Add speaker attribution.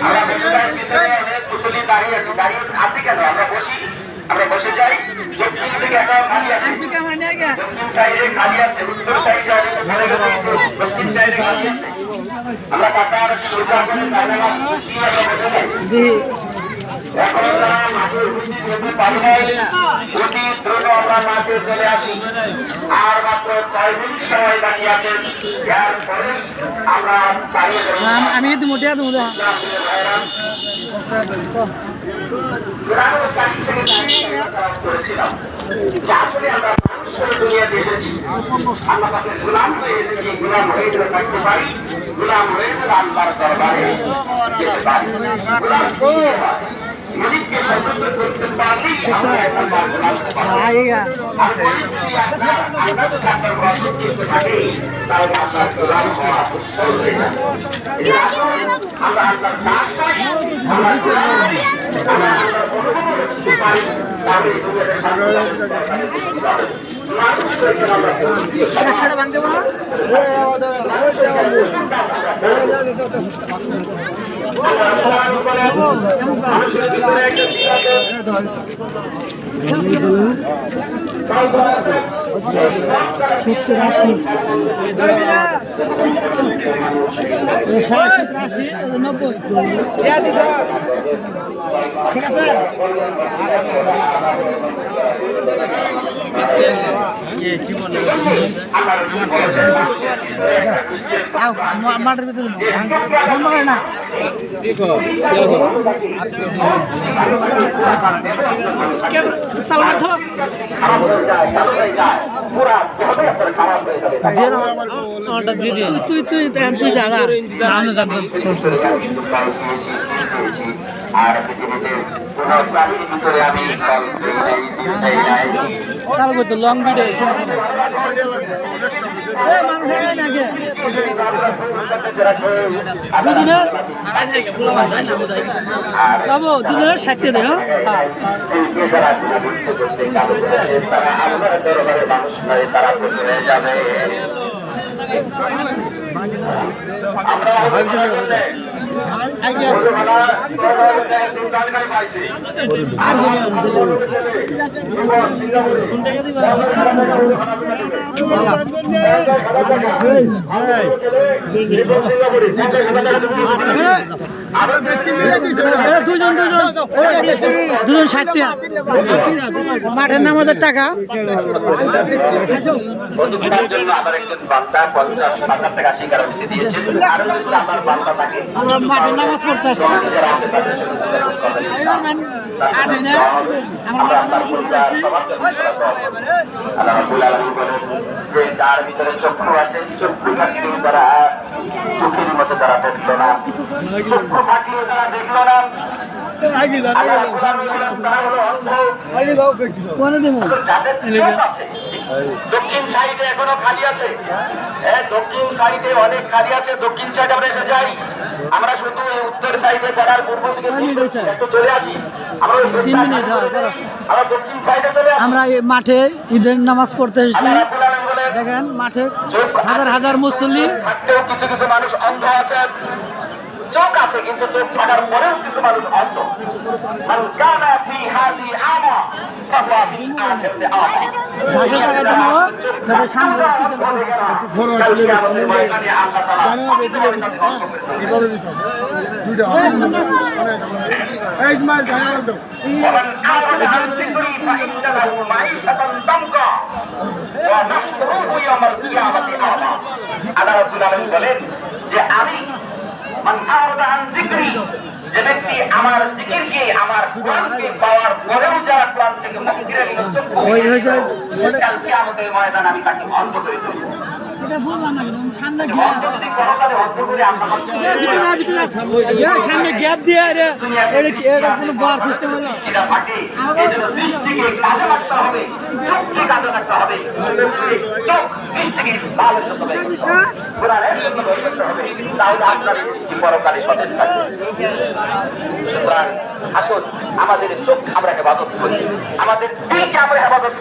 Speaker 1: আমরা মসজিদের ভিতরে অনেক মুসল্লি দাঁড়িয়ে আছি, দাঁড়িয়ে আছে কেন? আমরা বসি, আমরা বসে যাই। দক্ষিণ দিকে এখন খালি আছে, দক্ষিণ সাইডে খালি আছে, উত্তর সাইডে অনেক ভরে গেছে, দক্ষিণ সাইডে খালি আছে। আমরা কাতার সোজা করে জায়গা বসিয়ে আমরা বসে যাই। এখন আমরা মাঠে উপস্থিত হতে পারি নাই, অতি দ্রুত আমরা মাঠে চলে আসি। আর মাত্র 6 মিনিট সময় বাকি আছে, এরপরে আমরা দাঁড়িয়ে
Speaker 2: আমি মোটিয়া
Speaker 1: করেছিলাম যে আসলে আমরা মানুষের দুনিয়াতে এসেছি, আল্লাহ পাকের গোলাম হয়ে এসেছি। গোলাম হয়ে গেলে থাকতে পারি, গোলাম হয়ে গেলে আল্লাহর দরবারে যেতে পারি। মালিককে সন্তুষ্ট করতে পারলেই আমরা এখন গোলাম হতে পারি। আর যদি আল্লাহর কাছে বসত করতে থাকি, তাহলে আপনার গোলাম হওয়া দুষ্কর হয়ে যাবে। আমরা আল্লাহর দাস হই, আমরা গোলাম হই, আমরা আল্লাহর অনুভব করতে পারি, তাহলে দুনিয়াতে
Speaker 2: ঠিক আছে মাঠের ভিতরে বন্ধ করে না তুই তুই তুই জানা আমি জানতাম
Speaker 1: আর পৃথিবীতে কোন প্রাণীর ভিতরে আমি
Speaker 2: চাল করতো লং ভিডিও বাবু দুজনের 60 দেয় দুজন 60 মাঠের নামাজের টাকা মাঠের নামাজ পড়তে আসছি
Speaker 1: যার ভিতরে চক্ষু আছে, চক্ষু থাকলেও তারা চোখের মতো তারা দেখলো না, চক্ষু থাকলেও তারা দেখলো না। দক্ষিণ সাইডে এখনো খালি আছে, দক্ষিণ সাইডে অনেক খালি আছে। দক্ষিণ সাইডে আমরা এসে যাই, আমরা শুধু উত্তর সাইডে করার পূর্ব দিকে একটু চলে আসি। আমরা দক্ষিণ সাইডে চলে আসি।
Speaker 2: আমরা এই মাঠে ঈদের নামাজ পড়তে এসেছি। দেখেন মাঠে হাজার হাজার মুসল্লি,
Speaker 1: থাকতেও কিছু কিছু মানুষ অন্ধ আছেন। চোখ আছে কিন্তু চোখ থাকার পরেও কিছু মানুষ অন্ধ। বলেন যে আমি যে ব্যক্তি আমার জিকিরকে, আমার কোরআনকে পাওয়ার পরেও যারা কোরআন থেকে মুখ ফিরে নিল, কালকে আমাদের ময়দান আমি তাকে অন্ধ করে দেব।
Speaker 2: সামনে গ্যাপ দিয়ে কোনো বার সিস্টেম হলো
Speaker 1: আসুন আমাদের চোখ আমরা হেফাজত করি, আমাদের দিকে আমরা হেফাজত